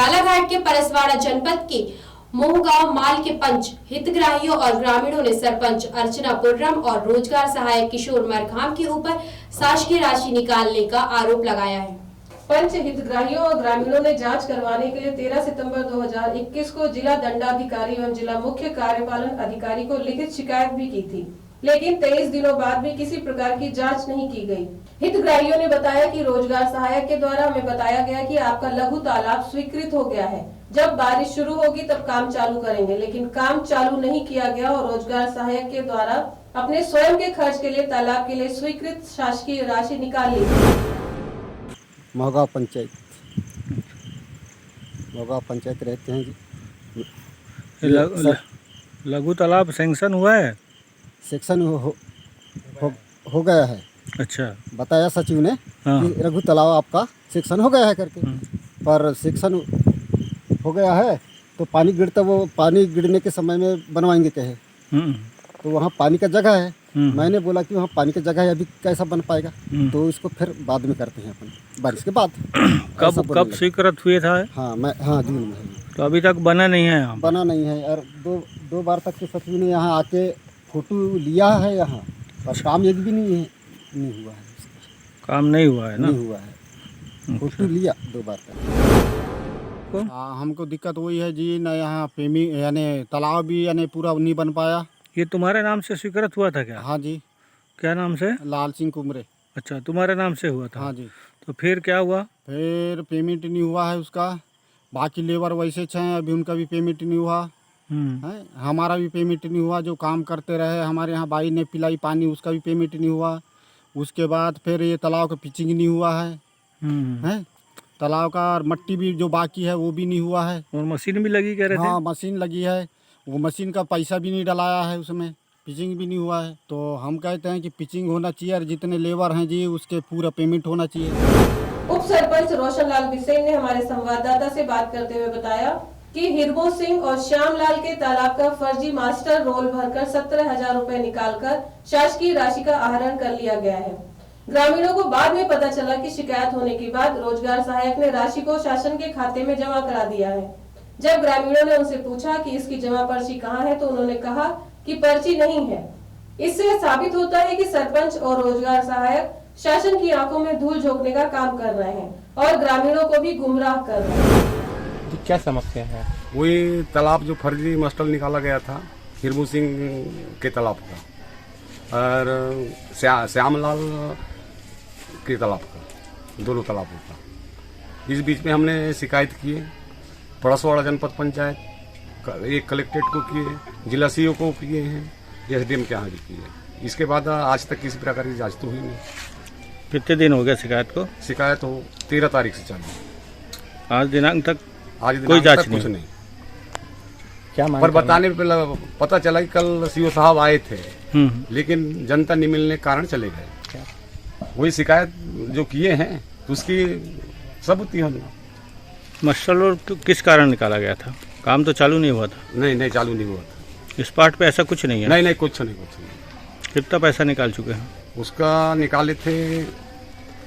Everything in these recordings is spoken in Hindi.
बालाघाट के परसवाड़ा जनपद के मोहगांव माल के पंच, हितग्राहियों और ग्रामीणों ने सरपंच अर्चना पुर्रम और रोजगार सहायक किशोर मरघाम के ऊपर शासकीय राशि निकालने का आरोप लगाया है। पंच, हितग्राहियों और ग्रामीणों ने जांच करवाने के लिए 13 सितंबर 2021 को जिला दंडाधिकारी एवं जिला मुख्य कार्यपालन अधिकारी को लिखित शिकायत भी की थी, लेकिन 23 दिनों बाद भी किसी प्रकार की जांच नहीं की गई। हितग्राहियों ने बताया कि रोजगार सहायक के द्वारा हमें बताया गया कि आपका लघु तालाब स्वीकृत हो गया है, जब बारिश शुरू होगी तब काम चालू करेंगे, लेकिन काम चालू नहीं किया गया और रोजगार सहायक के द्वारा अपने स्वयं के खर्च के लिए तालाब के लिए स्वीकृत शासकीय राशि निकाल ली। मोहगांव पंचायत रहते हैं जी। लघु तालाब सैंक्शन हुआ है? सेक्शन हो गया है। अच्छा, बताया सचिव ने कि लघु तालाब आपका सेक्शन हो गया है करके, पर सेक्शन हो गया है तो पानी गिरने के समय में बनवाएंगे कहे, तो वहाँ पानी का जगह है। मैंने बोला कि वहाँ पानी का जगह है, अभी कैसा बन पाएगा, तो इसको फिर बाद में करते हैं अपन, बारिश के बाद। कब स्वीकृत हुए था? हाँ जून में। तो अभी तक बना नहीं है? यहाँ बना नहीं है, और दो बार तक के सचिव ने यहाँ आके फोटो लिया है यहाँ, पर काम एक भी नहीं हुआ है। काम नहीं हुआ है ना? नहीं हुआ है, फोटो लिया 2 बार तक। हमको दिक्कत वही है जी, न यहाँ पेमी यानी तालाब भी यानी पूरा नहीं बन पाया। ये तुम्हारे नाम से स्वीकृत हुआ था क्या? हाँ जी। क्या नाम से? लाल सिंह कुमरे। अच्छा, तुम्हारे नाम से हुआ था? हाँ जी। तो फिर क्या हुआ? फिर पेमेंट नहीं हुआ है उसका, बाकी लेबर वैसे हैं, अभी उनका भी पेमेंट नहीं हुआ है, हमारा भी पेमेंट नहीं हुआ। जो काम करते रहे हमारे यहाँ बाई ने पिलाई पानी, उसका भी पेमेंट नहीं हुआ। उसके बाद फिर ये तालाब का पिचिंग नहीं हुआ है, तालाब का मट्टी भी जो बाकी है वो भी नहीं हुआ है। और मशीन भी लगी कह रहे थे? हाँ, मशीन लगी है, वो मशीन का पैसा भी नहीं डलाया है, उसमें पिचिंग भी नहीं हुआ है। तो हम कहते हैं कि पिचिंग होना चाहिए और जितने लेबर हैं जी उसके पूरा पेमेंट होना चाहिए। उप सरपंच रोशन लाल बिसेन ने हमारे संवाददाता से बात करते हुए बताया कि हिरबो सिंह और श्यामलाल के तालाब का फर्जी मास्टर रोल भरकर 17,000 रुपए निकालकर शासकीय राशि का आहरण कर लिया गया है। ग्रामीणों को बाद में पता चला कि शिकायत होने के बाद रोजगार सहायक ने राशि को शासन के खाते में जमा करा दिया है। जब ग्रामीणों ने उनसे पूछा कि इसकी जमा पर्ची कहाँ है, तो उन्होंने कहा कि पर्ची नहीं है। इससे साबित होता है कि सरपंच और रोजगार सहायक शासन की आंखों में धूल झोंकने का काम कर रहे हैं और ग्रामीणों को भी गुमराह कर रहे हैं। क्या समस्या है? वही तालाब जो फर्जी मास्टर निकाला गया था हिरबू सिंह के तालाब का और श्यामलाल के तालाब का, दोनों तालाबों का। इस बीच में हमने शिकायत की है, परसवाड़ा जनपद पंचायत, एक कलेक्ट्रेट को किए, जिला सीओ को किए हैं, एसडीएम के यहाँ भी किए। इसके बाद आज तक किसी प्रकार की जांच तो हुई नहीं। कितने दिन हो गया शिकायत को? शिकायत हो 13 तारीख से चालू, आज दिनांक तक कोई जांच कुछ नहीं। क्या पर बताने पे पता चला कि कल सीओ साहब आए थे, लेकिन जनता नहीं मिलने के कारण चले गए। वही शिकायत जो किए हैं तो उसकी सबूत हमने। मास्टर रोल किस कारण निकाला गया था? काम तो चालू नहीं हुआ था? नहीं चालू नहीं हुआ था। इस पार्ट पे ऐसा कुछ नहीं है? नहीं कुछ नहीं। कितना पैसा निकाल चुके हैं? उसका निकाले थे,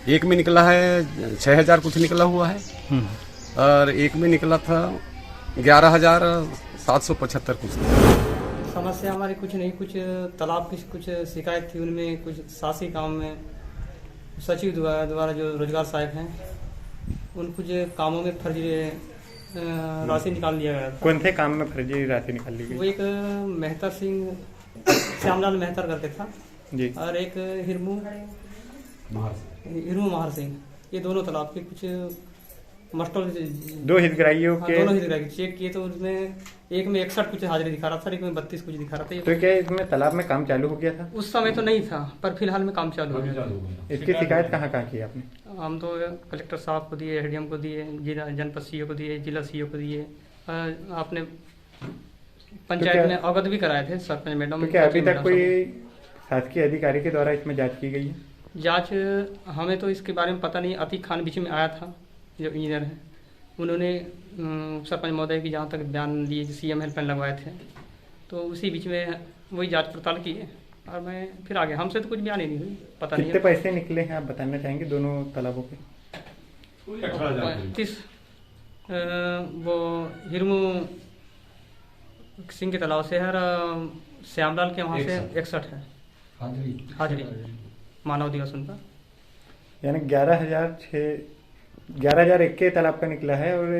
एक में निकला है 6,000 कुछ निकला हुआ है, और एक में निकला था 11,775 कुछ। समस्या हमारी कुछ नहीं, कुछ तालाब की कुछ शिकायत थी, उनमें कुछ शासी काम में सचिव द्वारा जो रोजगार सहायक हैं उन कुछ कामों में फर्जी राशि निकाल लिया गया था। कौन से काम में फर्जी राशि निकाल ली गई? वो एक मेहतर सिंह, श्यामलाल मेहतर करके था जी, और एक हिरमू महार सिंह, ये दोनों तालाब के कुछ मास्टर दो हितग्राहियों के दोनों हितग्राही चेक किए, तो उसमें एक में 61 कुछ हाजिरी दिखा रहा था, एक में 32 कुछ दिखा रहा था। तो क्या इसमें तालाब में काम चालू हो गया था? उस समय तो नहीं था, पर फिलहाल में काम चालू हो गया। इसकी शिकायत कहाँ की आपने? हम तो कलेक्टर साहब को दिए, एसडीएम को दिए, जिला जनपद सीओ को दिए, जिला सीओ को दिए, आपने पंचायत में अवगत भी कराए थे सरपंच मैडम। तो क्या अभी तक कोई शासकीय अधिकारी के द्वारा इसमें जांच की गई है? जांच हमें तो इसके बारे में पता नहीं। अतीक खान बीच में आया था जो इंजीनियर है, उन्होंने सरपंच महोदय की जहाँ तक बयान दिए, सीएम हेल्पलाइन लगवाए थे, तो उसी बीच में वही जांच पड़ताल की है और मैं फिर आगे, हमसे तो कुछ बयान ही नहीं हुई, पता नहीं। कितने पैसे निकले हैं आप बताना चाहेंगे दोनों तालाबों के? वो हिरमू सिंह के तालाब से है और श्यामलाल के वहाँ से 61 है हाजिरी मानव दिवस उनका। यानी 11,000 एक के तालाब का निकला है और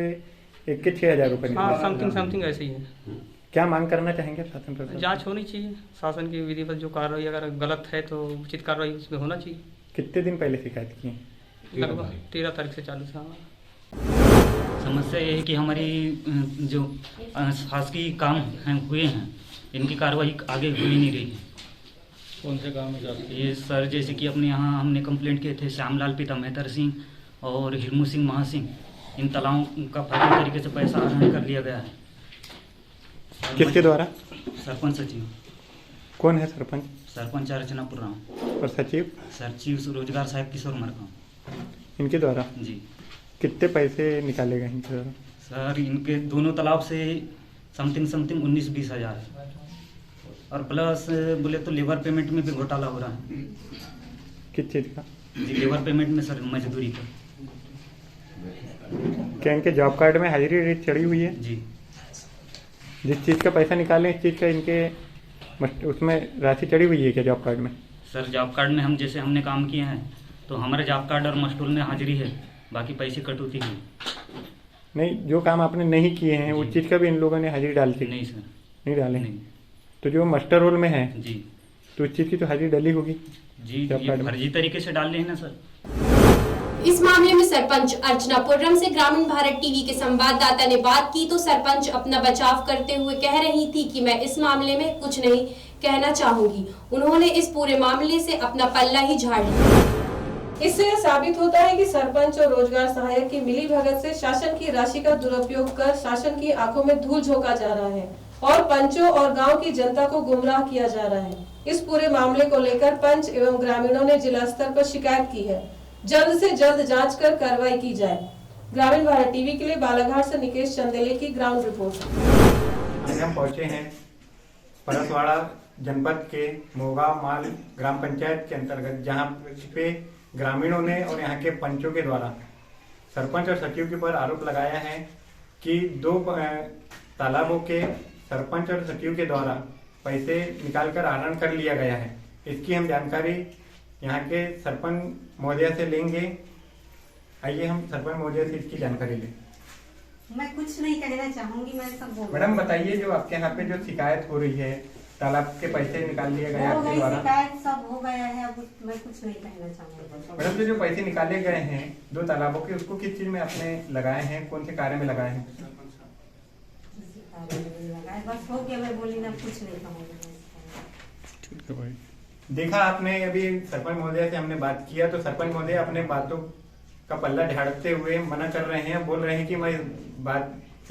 एक के 6,000 रुपये निकला हाँ, है। समथिंग ऐसे ही है। क्या मांग करना चाहेंगे शासन पर? जांच होनी चाहिए, शासन की विधिवत जो कार्रवाई अगर गलत है तो उचित कार्रवाई उसमें होना चाहिए। कितने दिन पहले शिकायत की? लगभग 13 तारीख से चालू था। समस्या ये है कि हमारी जो शासकीय काम हुए हैं इनकी कार्रवाई आगे हो ही नहीं रही है। कौन से काम में ये सर जैसे कि अपने यहाँ हमने कंप्लेंट किए थे श्यामलाल पिता मेहतर सिंह और हिरमू सिंह महासिंह, इन तालाबों का फर्जी तरीके से पैसा आहरण कर लिया गया है। किसके द्वारा? सरपंच सचिव। कौन है सरपंच? सरपंच अर्चना पुर्राम और सचिव? सचिव रोजगार साहब किशोर मरकाम। इनके द्वारा जी। कितने पैसे निकाले गए इनके द्वारा? सर इनके दोनों तालाब से समथिंग 19-20 हज़ार है और प्लस बोले तो लेबर पेमेंट में भी घोटाला हो रहा है। किस चीज़ का? जी लेबर पेमेंट में सर, मजदूरी का। क्या इनके जॉब कार्ड में हाजिरी रेट चढ़ी हुई है? जी। जिस चीज़ का पैसा निकालें इस चीज़ का इनके उसमें राशि चढ़ी हुई है क्या जॉब कार्ड में? सर जॉब कार्ड में हम जैसे हमने काम किए हैं तो हमारे जॉब कार्ड और मस्टूल में हाजिरी है, बाकी पैसे कटौती है। नहीं, जो काम आपने नहीं किए हैं उस चीज़ का भी इन लोगों ने हाजिरी डाल दी? नहीं सर। नहीं डाले? नहीं। तो जो मास्टर रोल में है जी तो उस चीज़ की तो हाजिरी डली होगी जी, जॉब ये कार्ड में। फर्जी तरीके से डाल रहे हैं ना सर। इस मामले में सरपंच अर्चना पुर्रम से ग्रामीण भारत टीवी के संवाददाता ने बात की तो सरपंच अपना बचाव करते हुए कह रही थी कि मैं इस मामले में कुछ नहीं कहना चाहूंगी। उन्होंने इस पूरे मामले से अपना पल्ला ही झाड़ लिया। इससे यह साबित होता है कि सरपंच और रोजगार सहायक की मिलीभगत से शासन की राशि का दुरुपयोग कर शासन की आंखों में धूल झोंका जा रहा है और पंचों और गांव की जनता को गुमराह किया जा रहा है। इस पूरे मामले को लेकर पंच एवं ग्रामीणों ने जिला स्तर पर शिकायत की है। जल्द से जल्द जांच कर कार्रवाई की जाए। ग्रामीण भारत टीवी के लिए बालाघाट से निकेश चंदेले की ग्राउंड रिपोर्ट। हम पहुंचे हैं परसवाड़ा जनपद के मोहगांव माल ग्राम पंचायत के अंतर्गत, जहां पे ग्रामीणों ने और यहाँ के पंचों के द्वारा सरपंच और सचिव के ऊपर आरोप लगाया है कि 2 तालाबों के सरपंच और सचिव के द्वारा पैसे निकालकर आहरण कर लिया गया है। इसकी हम जानकारी यहाँ के सरपंच महोदय से लेंगे। आइए हम सरपंच महोदय से इसकी जानकारी लें। मैं कुछ नहीं कहना चाहूंगी, मैं सब बोल। मैडम बताइए, जो आपके यहाँ पे जो शिकायत हो रही है तालाब के पैसे निकाल लिए गए आपके द्वारा, शिकायत सब हो गया है, अब मैं कुछ नहीं कहना चाहूंगी। मैडम जो पैसे निकाले गए हैं 2 तालाबों के, उसको किस चीज में आपने लगाए हैं, कौन से कार्य में लगाए हैं? बस हो गया, मैं बोली ना, कुछ नहीं कहूँगी। ठीक है भाई। देखा आपने, अभी सरपंच महोदय से हमने बात किया तो सरपंच महोदय अपने बातों का पल्ला झाड़ते हुए मना कर रहे हैं, बोल रहे हैं कि मैं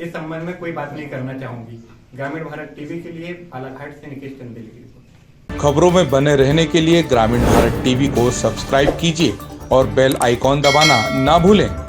इस संबंध में कोई बात नहीं करना चाहूंगी। ग्रामीण भारत टीवी के लिए बालाघाट से निकेश चंदेल की रिपोर्ट। खबरों में बने रहने के लिए ग्रामीण भारत टीवी को सब्सक्राइब कीजिए और बेल आइकॉन दबाना ना भूलें।